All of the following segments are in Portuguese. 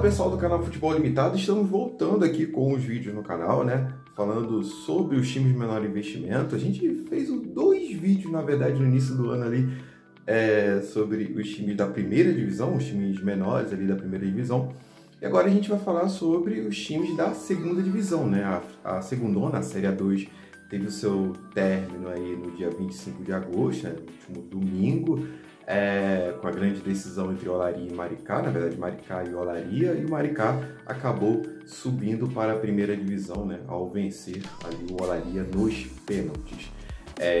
pessoal do canal Futebol Limitado, estamos voltando aqui com os vídeos no canal, né? Falando sobre os times de menor investimento. A gente fez dois vídeos, na verdade, no início do ano ali, sobre os times da primeira divisão, os times menores ali da primeira divisão. E agora a gente vai falar sobre os times da segunda divisão, né? A segundona, a Série A2, teve o seu término aí no dia 25 de agosto, né? No último domingo. Com a grande decisão entre Olaria e Maricá, na verdade Maricá e Olaria, e o Maricá acabou subindo para a primeira divisão, né, ao vencer ali o Olaria nos pênaltis.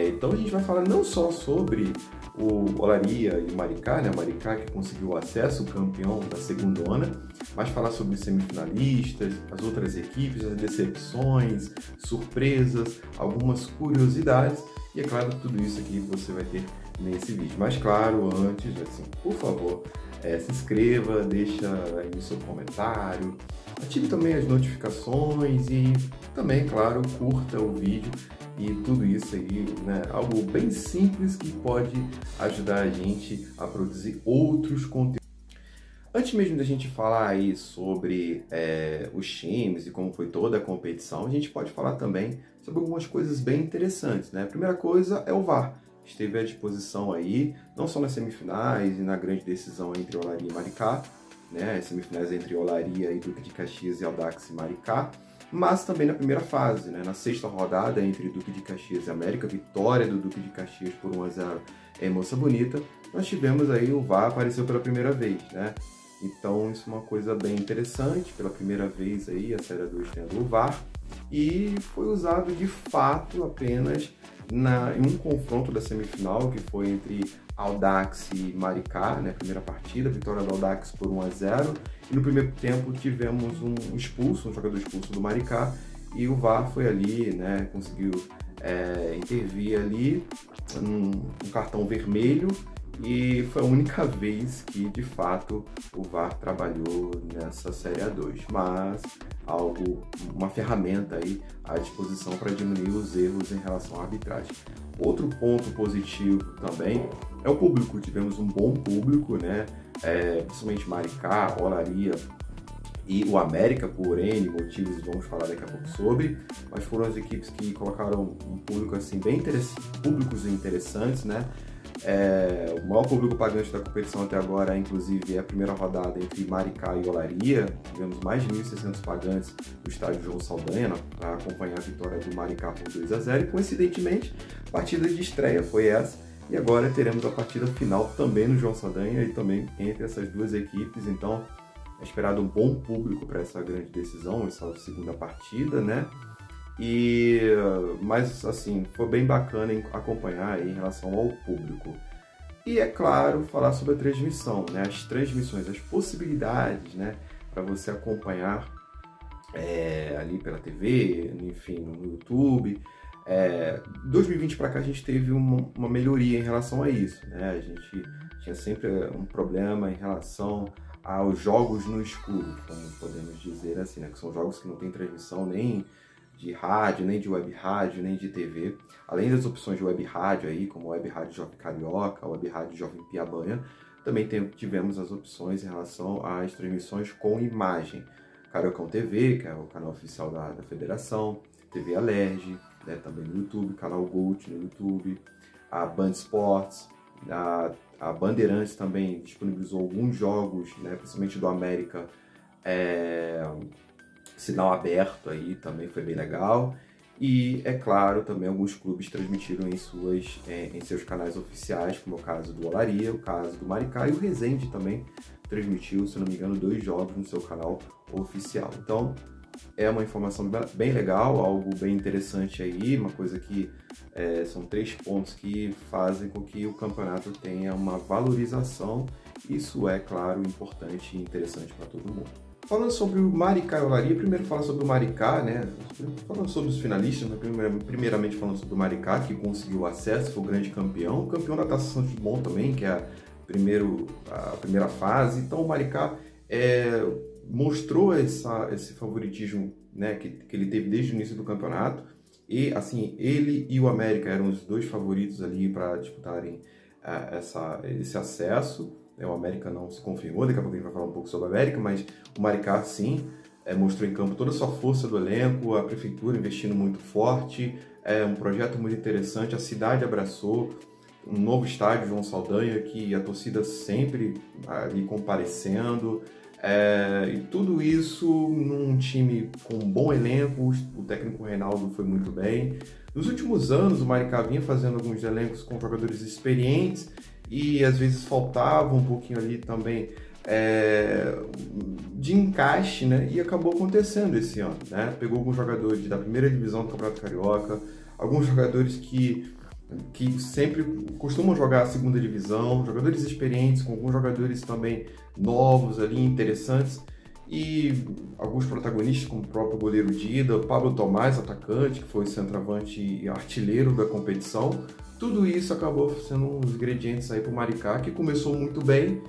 Então a gente vai falar não só sobre o Olaria e o Maricá, né, o Maricá que conseguiu o acesso, o campeão da segundona, mas falar sobre os semifinalistas, as outras equipes, as decepções, surpresas, algumas curiosidades, e é claro, tudo isso aqui você vai ter nesse vídeo. Mas claro, antes, assim, por favor, se inscreva, deixa aí o seu comentário, ative também as notificações e também, claro, curta o vídeo e tudo isso aí, né, algo bem simples que pode ajudar a gente a produzir outros conteúdos. Antes mesmo da gente falar aí sobre os times e como foi toda a competição, a gente pode falar também sobre algumas coisas bem interessantes, né? A primeira coisa é o VAR. Esteve à disposição aí, não só nas semifinais e na grande decisão entre Olaria e Maricá, né? As semifinais entre Olaria e Duque de Caxias e Audax e Maricá, mas também na primeira fase, né? Na sexta rodada entre Duque de Caxias e América, vitória do Duque de Caxias por 1-0 em Moça Bonita, nós tivemos aí o VAR apareceu pela primeira vez, né? Então isso é uma coisa bem interessante, pela primeira vez aí a Série A2 tendo o VAR, e foi usado de fato apenas em um confronto da semifinal, que foi entre Audax e Maricá, né, primeira partida, vitória do Audax por 1-0, e no primeiro tempo tivemos um jogador expulso do Maricá, e o VAR foi ali, né, conseguiu intervir ali, um cartão vermelho, e foi a única vez que, de fato, o VAR trabalhou nessa Série A2, mas uma ferramenta aí à disposição para diminuir os erros em relação à arbitragem. Outro ponto positivo também é o público. Tivemos um bom público, né? Principalmente Maricá, Olaria e o América, por N motivos, vamos falar daqui a pouco sobre, mas foram as equipes que colocaram um público assim bem públicos interessantes, né? O maior público pagante da competição até agora, inclusive, é a primeira rodada entre Maricá e Olaria. Tivemos mais de 1.600 pagantes no estádio João Saldanha para acompanhar a vitória do Maricá por 2-0 e, coincidentemente, a partida de estreia foi essa. E agora teremos a partida final também no João Saldanha e também entre essas duas equipes. Então, é esperado um bom público para essa grande decisão, essa segunda partida, né? Mas assim, foi bem bacana acompanhar em relação ao público. E é claro, falar sobre a transmissão, né? As transmissões, as possibilidades, né? Para você acompanhar ali pela TV, enfim, no YouTube. 2020 para cá a gente teve uma melhoria em relação a isso, né? A gente tinha sempre um problema em relação aos jogos no escuro, como podemos dizer assim, né? Que são jogos que não tem transmissão nem de rádio, nem de web rádio, nem de TV. Além das opções de web rádio aí, como web rádio Jovem Carioca, web rádio Jovem Piabanha, também tivemos as opções em relação às transmissões com imagem. Cariocão TV, que é o canal oficial da Federação, TV Alerj, né, também no YouTube, canal Gold no YouTube, a Band Sports, a Bandeirantes também disponibilizou alguns jogos, né, principalmente do América, sinal aberto aí, também foi bem legal. E, é claro, também alguns clubes transmitiram em seus canais oficiais, como é o caso do Olaria, o caso do Maricá, e o Resende também transmitiu, se não me engano, 2 jogos no seu canal oficial. Então, é uma informação bem legal, algo bem interessante aí, uma coisa que são 3 pontos que fazem com que o campeonato tenha uma valorização. Isso é, claro, importante e interessante para todo mundo. Falando sobre o Maricá e Olaria, primeiro falar sobre o Maricá, né? Falando sobre os finalistas, né? Primeiramente falando sobre o Maricá, que conseguiu o acesso, foi o grande campeão, campeão da Taça Santos Dumont também, que é a primeira fase. Então o Maricá mostrou esse favoritismo, né, que ele teve desde o início do campeonato. E assim, ele e o América eram os 2 favoritos ali para disputarem esse acesso. O América não se confirmou, daqui a pouco a gente vai falar um pouco sobre o América, mas o Maricá sim, mostrou em campo toda a sua força do elenco, a prefeitura investindo muito forte, um projeto muito interessante, a cidade abraçou, um novo estádio, João Saldanha, que a torcida sempre ali comparecendo, e tudo isso num time com um bom elenco, o técnico Reinaldo foi muito bem. Nos últimos anos, o Maricá vinha fazendo alguns elencos com jogadores experientes e às vezes faltava um pouquinho ali também de encaixe, né? E acabou acontecendo esse ano, né? Pegou alguns jogadores da primeira divisão do Campeonato Carioca, alguns jogadores que sempre costumam jogar a segunda divisão, jogadores experientes, com alguns jogadores também novos ali, interessantes, e alguns protagonistas, como o próprio goleiro Dida, o Pablo Tomás, atacante, que foi centroavante e artilheiro da competição. Tudo isso acabou sendo uns ingredientes aí para o Maricá, que começou muito bem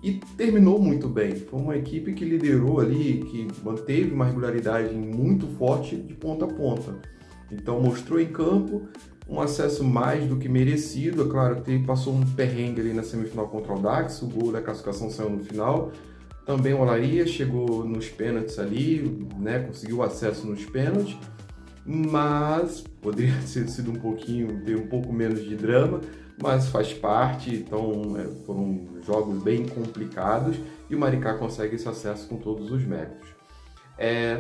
e terminou muito bem. Foi uma equipe que liderou ali, que manteve uma regularidade muito forte de ponta a ponta. Então mostrou em campo um acesso mais do que merecido. É claro que passou um perrengue ali na semifinal contra o Audax, o gol da classificação saiu no final. Também o Olaria chegou nos pênaltis ali, né, conseguiu acesso nos pênaltis, mas poderia ter sido ter um pouco menos de drama, mas faz parte. Então foram jogos bem complicados e o Maricá consegue esse acesso com todos os méritos.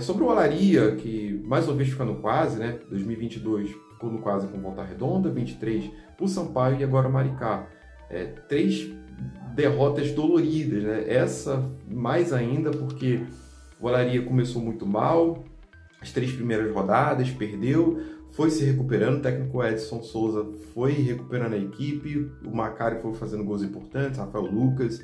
Sobre o Olaria, que mais uma vez fica no quase, né, 2022 ficou no quase com Volta Redonda, 23 por Sampaio e agora o Maricá. 3 derrotas doloridas, né? Essa mais ainda porque o Olaria começou muito mal, as 3 primeiras rodadas, perdeu, foi se recuperando, o técnico Edson Souza foi recuperando a equipe, o Macário foi fazendo gols importantes, Rafael Lucas,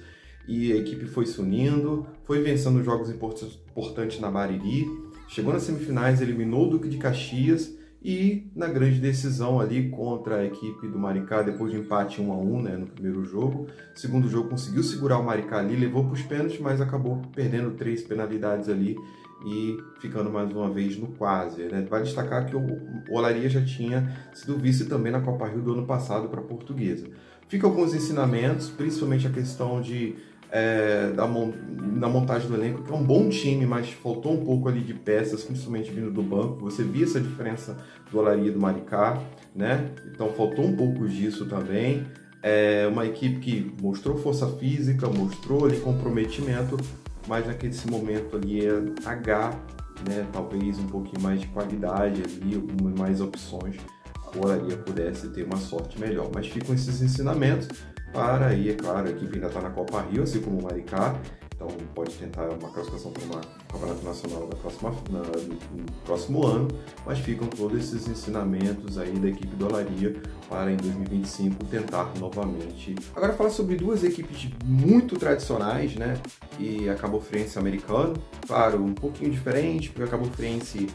e a equipe foi se unindo, foi vencendo jogos importantes na Bariri, chegou nas semifinais, eliminou o Duque de Caxias, e na grande decisão ali contra a equipe do Maricá, depois de empate 1-1, né, no primeiro jogo, segundo jogo conseguiu segurar o Maricá ali, levou para os pênaltis, mas acabou perdendo 3 penalidades ali e ficando mais uma vez no quase, né? Vai destacar que o Olaria já tinha sido vice também na Copa Rio do ano passado para a Portuguesa. Fica alguns ensinamentos, principalmente a questão de na montagem do elenco, que é um bom time, mas faltou um pouco ali de peças, principalmente vindo do banco. Você via essa diferença do Olaria e do Maricá, né? Então faltou um pouco disso também. Uma equipe que mostrou força física, mostrou ali comprometimento, mas naquele momento ali né? Talvez um pouquinho mais de qualidade ali, mais opções, a Olaria pudesse ter uma sorte melhor. Mas ficam esses ensinamentos para aí, é claro, a equipe ainda está na Copa Rio, assim como o Maricá, então pode tentar uma classificação para uma Campeonato Nacional no próximo ano, mas ficam todos esses ensinamentos aí da equipe do Olaria para em 2025 tentar novamente. Agora falar sobre 2 equipes muito tradicionais, né, e a Cabo Friense americano, claro, um pouquinho diferente, porque a Cabo Friense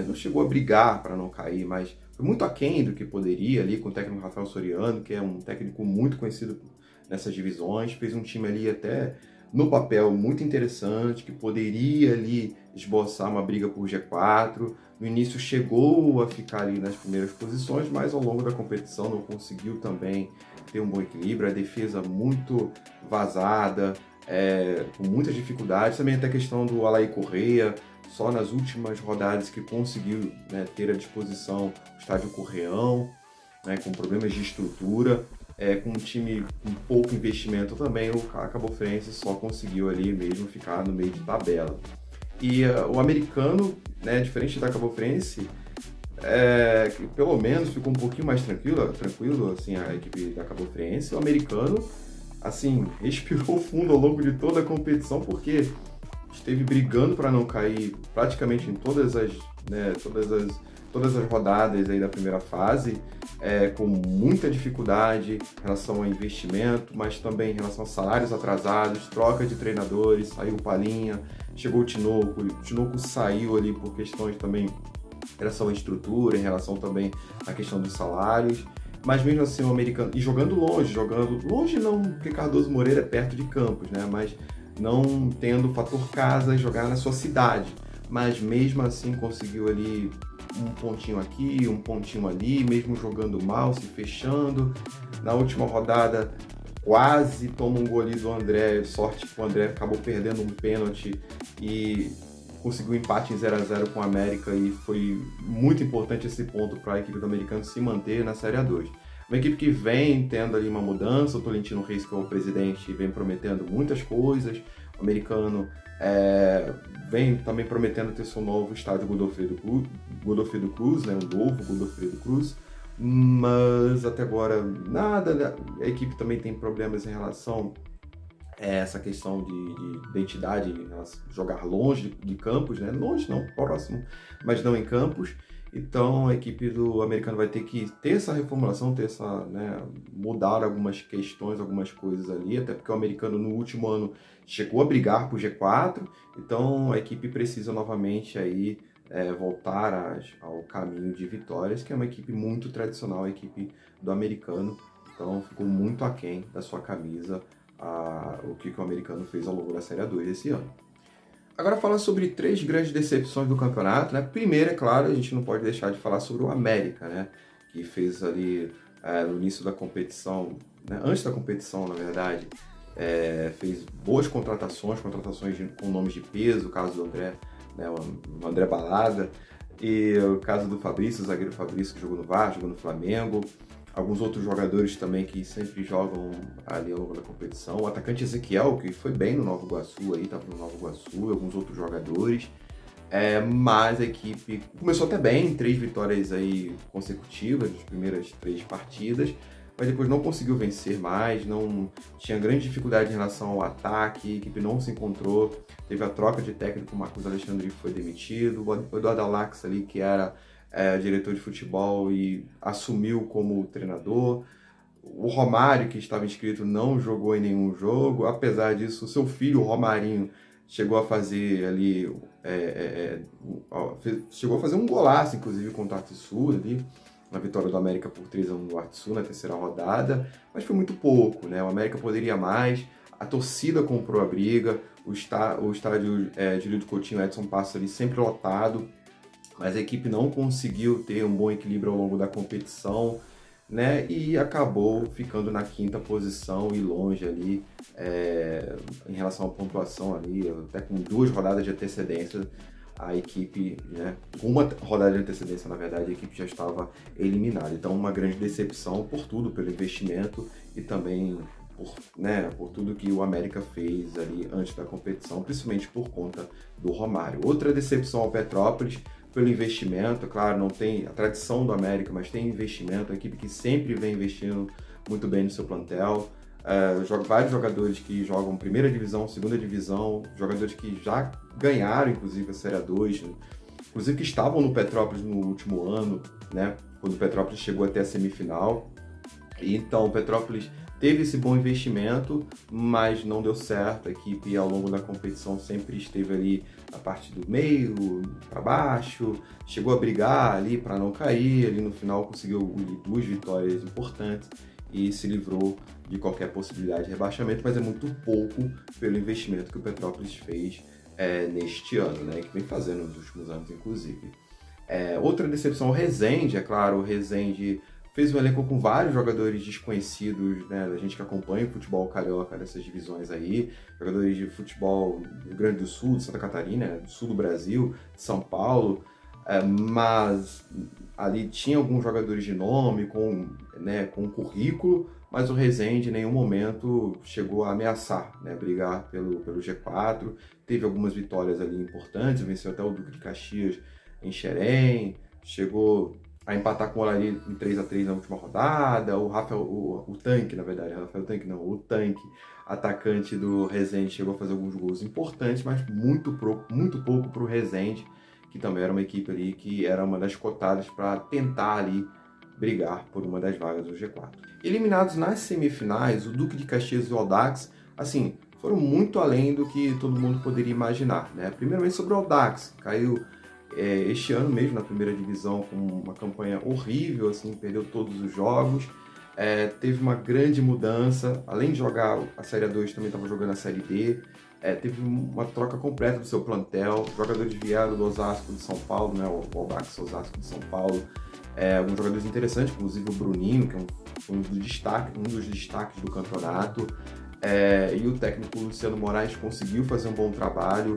não chegou a brigar para não cair, mas foi muito aquém do que poderia ali com o técnico Rafael Soriano, que é um técnico muito conhecido nessas divisões, fez um time ali até no papel muito interessante, que poderia ali esboçar uma briga por G4. No início chegou a ficar ali nas primeiras posições, mas ao longo da competição não conseguiu também ter um bom equilíbrio, a defesa muito vazada, com muitas dificuldades, também até a questão do Alaí Correia, só nas últimas rodadas que conseguiu, né, ter à disposição o estádio Correão, né, com problemas de estrutura, com um time com pouco investimento também, o Cabo Friense só conseguiu ali mesmo ficar no meio de tabela. E o americano, né, diferente da Cabo Friense, que pelo menos ficou um pouquinho mais tranquilo assim, a equipe da Cabo Friense, o americano assim, respirou fundo ao longo de toda a competição, porque esteve brigando para não cair praticamente em todas as rodadas aí da primeira fase, com muita dificuldade em relação ao investimento, mas também em relação a salários atrasados, troca de treinadores, saiu o Palinha, chegou o Tinoco saiu ali por questões também em relação à estrutura, em relação também à questão dos salários, mas mesmo assim o americano, e jogando longe não, porque Cardoso Moreira é perto de Campos, né, mas não tendo o fator casa, jogar na sua cidade, mas mesmo assim conseguiu ali um pontinho aqui, um pontinho ali, mesmo jogando mal, se fechando. Na última rodada quase toma um gol ali do André, sorte que o André acabou perdendo um pênalti e conseguiu um empate em 0-0 com o América, e foi muito importante esse ponto para a equipe do Americano se manter na Série A2. Uma equipe que vem tendo ali uma mudança, o Tolentino Reis, que é o presidente, vem prometendo muitas coisas, o Americano vem também prometendo ter seu novo estádio Godofredo Cruz, né, um novo Godofredo Cruz, mas até agora nada. A equipe também tem problemas em relação a essa questão de identidade, em relação a jogar longe de campos, né? Longe não, próximo, mas não em campos. Então a equipe do Americano vai ter que ter essa reformulação, mudar algumas questões, algumas coisas ali, até porque o Americano no último ano chegou a brigar por G4, então a equipe precisa novamente aí voltar ao caminho de vitórias, que é uma equipe muito tradicional, a equipe do Americano, então ficou muito aquém da sua camisa o que o Americano fez ao longo da Série A2 esse ano. Agora falar sobre 3 grandes decepções do campeonato, né? Primeiro, é claro, a gente não pode deixar de falar sobre o América, né? Que fez ali no início da competição, né? Antes da competição, na verdade, fez boas contratações com nomes de peso, o caso do André, né? O André Balada, e o caso do Fabrício, o zagueiro Fabrício, que jogou no Vasco, jogou no Flamengo. Alguns outros jogadores também que sempre jogam ali ao longo da competição. O atacante Ezequiel, que foi bem no Nova Iguaçu, estava no Nova Iguaçu, alguns outros jogadores. Mas a equipe começou até bem, 3 vitórias aí consecutivas nas primeiras 3 partidas, mas depois não conseguiu vencer mais, não tinha grande dificuldade em relação ao ataque, a equipe não se encontrou. Teve a troca de técnico, o Marcos Alexandre foi demitido, o Eduardo Alax ali, que era diretor de futebol, e assumiu como treinador. O Romário, que estava inscrito, não jogou em nenhum jogo. Apesar disso, o seu filho, o Romarinho, chegou a fazer ali chegou a fazer um golaço, inclusive, contra o Artisul ali, na vitória do América por 3-1 no Artisul na terceira rodada, mas foi muito pouco, né? O América poderia mais, a torcida comprou a briga, o estádio Júlio Coutinho Edson Passos ali sempre lotado, mas a equipe não conseguiu ter um bom equilíbrio ao longo da competição, né? E acabou ficando na 5ª posição e longe ali em relação à pontuação ali, até com 2 rodadas de antecedência, a equipe, né? Com uma rodada de antecedência, na verdade, a equipe já estava eliminada. Então, uma grande decepção por tudo, pelo investimento e também por tudo que o América fez ali antes da competição, principalmente por conta do Romário. Outra decepção ao Petrópolis, pelo investimento, claro, não tem a tradição do América, mas tem investimento, a equipe que sempre vem investindo muito bem no seu plantel, vários jogadores que jogam primeira divisão, segunda divisão, jogadores que já ganharam, inclusive, a Série A2, né? Inclusive que estavam no Petrópolis no último ano, né? Quando o Petrópolis chegou até a semifinal. E então o Petrópolis teve esse bom investimento, mas não deu certo. A equipe, ao longo da competição, sempre esteve ali na parte do meio, para baixo, chegou a brigar ali para não cair, ali no final conseguiu 2 vitórias importantes e se livrou de qualquer possibilidade de rebaixamento, mas é muito pouco pelo investimento que o Petrópolis fez neste ano, né, que vem fazendo nos últimos anos, inclusive. Outra decepção, o Resende, é claro, o Resende fez um elenco com vários jogadores desconhecidos, né, da gente que acompanha o futebol carioca dessas divisões aí, jogadores de futebol do Rio Grande do Sul, de Santa Catarina, do sul do Brasil, de São Paulo, mas ali tinha alguns jogadores de nome, com currículo, mas o Resende em nenhum momento chegou a ameaçar, né, brigar pelo G4, teve algumas vitórias ali importantes, venceu até o Duque de Caxias em Xerém, chegou a empatar com o Olari em 3-3 na última rodada, o Tanque, atacante do Resende, chegou a fazer alguns gols importantes, mas muito pouco para o Resende, que também era uma equipe ali que era uma das cotadas para tentar ali brigar por uma das vagas do G4. Eliminados nas semifinais, o Duque de Caxias e o Audax, assim, foram muito além do que todo mundo poderia imaginar, né? Primeiramente sobre o Audax, caiu este ano mesmo na primeira divisão com uma campanha horrível, assim, perdeu todos os jogos, teve uma grande mudança, além de jogar a Série A2, também estava jogando a Série D, teve uma troca completa do seu plantel, jogadores vieram do Osasco de São Paulo, né, o Audax Osasco de São Paulo, Alguns jogadores interessantes, inclusive o Bruninho, que é um dos destaques do campeonato. E o técnico Luciano Moraes conseguiu fazer um bom trabalho.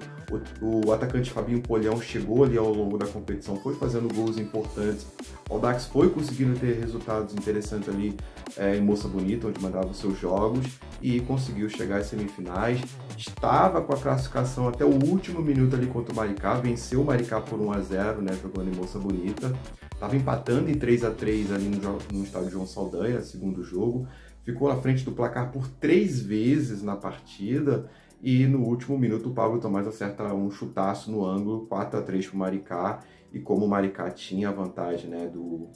O atacante Fabinho Polhão chegou ali ao longo da competição, foi fazendo gols importantes. O Audax foi conseguindo ter resultados interessantes ali em Moça Bonita, onde mandava os seus jogos, e conseguiu chegar às semifinais. Estava com a classificação até o último minuto ali contra o Maricá, venceu o Maricá por 1-0, né, jogando em Moça Bonita. Estava empatando em 3-3 ali no estádio João Saldanha, segundo jogo. Ficou na frente do placar por 3 vezes na partida e no último minuto o Pablo Tomás acerta um chutaço no ângulo, 4-3 para o Maricá. E como o Maricá tinha a vantagem, né, do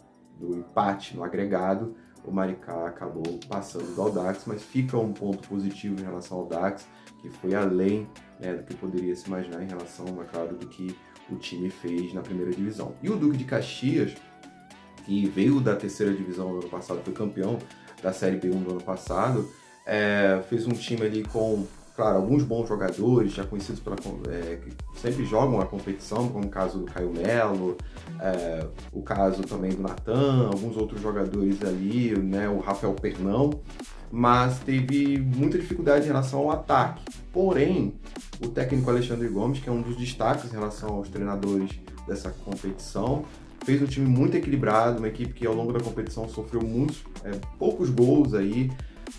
empate no agregado, o Maricá acabou passando do Audax, mas fica um ponto positivo em relação ao Audax, que foi além, né, do que poderia se imaginar em relação, é claro, do que o time fez na primeira divisão. E o Duque de Caxias, que veio da terceira divisão no ano passado, foi campeão da Série B1 do ano passado, fez um time ali com, claro, alguns bons jogadores, já conhecidos que sempre jogam a competição, como o caso do Caio Melo, o caso também do Natan, alguns outros jogadores ali, né, o Rafael Pernão, mas teve muita dificuldade em relação ao ataque. Porém, o técnico Alexandre Gomes, que é um dos destaques em relação aos treinadores dessa competição, fez um time muito equilibrado, uma equipe que ao longo da competição sofreu poucos gols aí.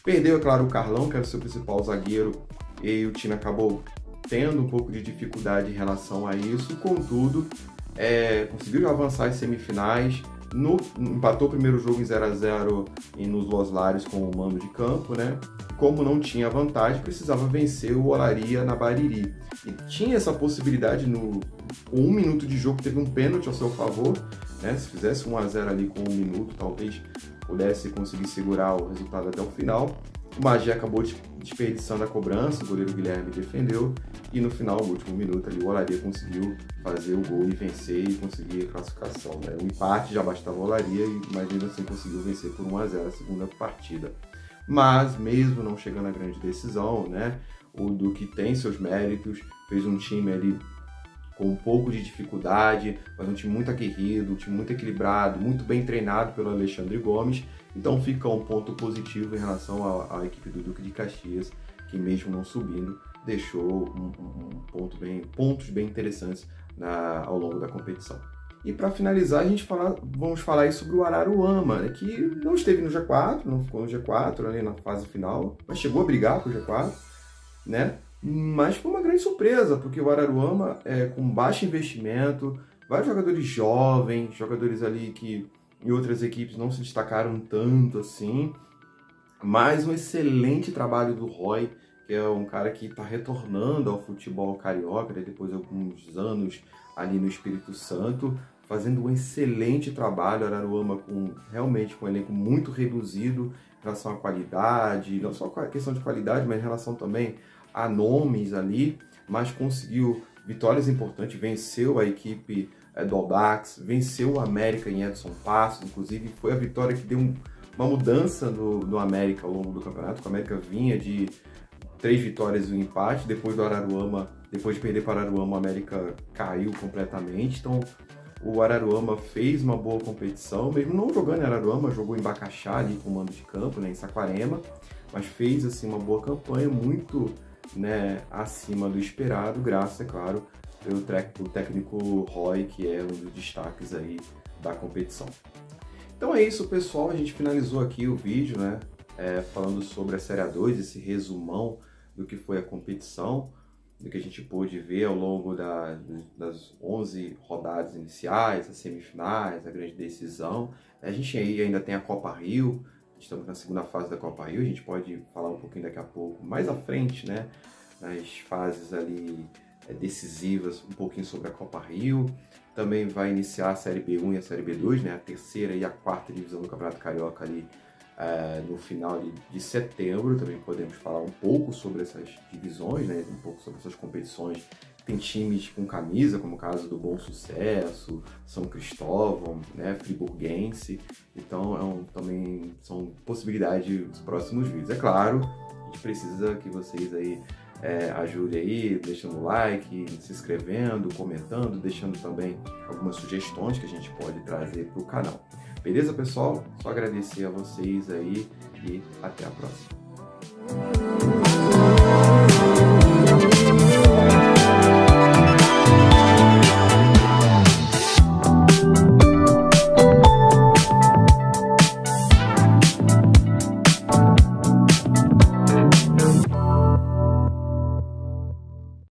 Perdeu, é claro, o Carlão, que era o seu principal zagueiro, e o time acabou tendo um pouco de dificuldade em relação a isso. Contudo, conseguiu avançar às semifinais, empatou o primeiro jogo em 0-0 nos Los Lares com o mando de campo, né? Como não tinha vantagem, precisava vencer o Olaria na Bariri. E tinha essa possibilidade com 1 minuto de jogo, teve um pênalti ao seu favor, né? Se fizesse 1-0 ali com 1 minuto, talvez pudesse conseguir segurar o resultado até o final. O Magia acabou desperdiçando a cobrança, o goleiro Guilherme defendeu, e no final, no último minuto ali, o Olaria conseguiu fazer o gol e vencer e conseguir a classificação, né? O empate já bastava o Olaria, mas ainda assim conseguiu vencer por 1-0 a segunda partida. Mas mesmo não chegando à grande decisão, né, o Duque tem seus méritos, fez um time ali com um pouco de dificuldade, mas um time muito aguerrido, um time muito equilibrado, muito bem treinado pelo Alexandre Gomes. Então fica um ponto positivo em relação à equipe do Duque de Caxias, que mesmo não subindo, deixou pontos bem interessantes ao longo da competição. E para finalizar, vamos falar aí sobre o Araruama, né, que não esteve no G4, não ficou no G4 ali na fase final, mas chegou a brigar com o G4, né? Mas foi uma grande surpresa, porque o Araruama, com baixo investimento, vários jogadores jovens, jogadores ali que em outras equipes não se destacaram tanto assim, mas um excelente trabalho do Roy, que é um cara que está retornando ao futebol carioca, né, depois de alguns anos ali no Espírito Santo, fazendo um excelente trabalho. Araruama realmente com um elenco muito reduzido em relação à qualidade, não só a questão de qualidade, mas em relação também a nomes ali, mas conseguiu vitórias importantes, venceu a equipe do Audax, venceu o América em Edson Passos, inclusive foi a vitória que deu uma mudança no América ao longo do campeonato. O América vinha de 3 vitórias e um empate, depois de perder para o Araruama, o América caiu completamente. Então o Araruama fez uma boa competição, mesmo não jogando em Araruama, jogou em Bacaxá ali com o mando de campo, né, em Saquarema, mas fez assim uma boa campanha, muito, né, acima do esperado, graças, é claro, pelo técnico Roy, que é um dos destaques aí da competição. Então é isso, pessoal, a gente finalizou aqui o vídeo, né, falando sobre a Série A2, esse resumão do que foi a competição, do que a gente pôde ver ao longo das 11 rodadas iniciais, as semifinais, a grande decisão. A gente ainda tem a Copa Rio, estamos na segunda fase da Copa Rio, a gente pode falar um pouquinho daqui a pouco, mais à frente, né, nas fases ali decisivas, um pouquinho sobre a Copa Rio. Também vai iniciar a Série B1 e a Série B2, né, a terceira e a quarta divisão do Campeonato Carioca ali no final de setembro. Também podemos falar um pouco sobre essas divisões, né, um pouco sobre essas competições. Tem times com camisa, como o caso do Bom Sucesso, São Cristóvão, né, Friburguense. Então também são possibilidades dos próximos vídeos. É claro, a gente precisa que vocês aí ajude aí, deixando o like, se inscrevendo, comentando, deixando também algumas sugestões que a gente pode trazer para o canal. Beleza, pessoal? Só agradecer a vocês aí e até a próxima.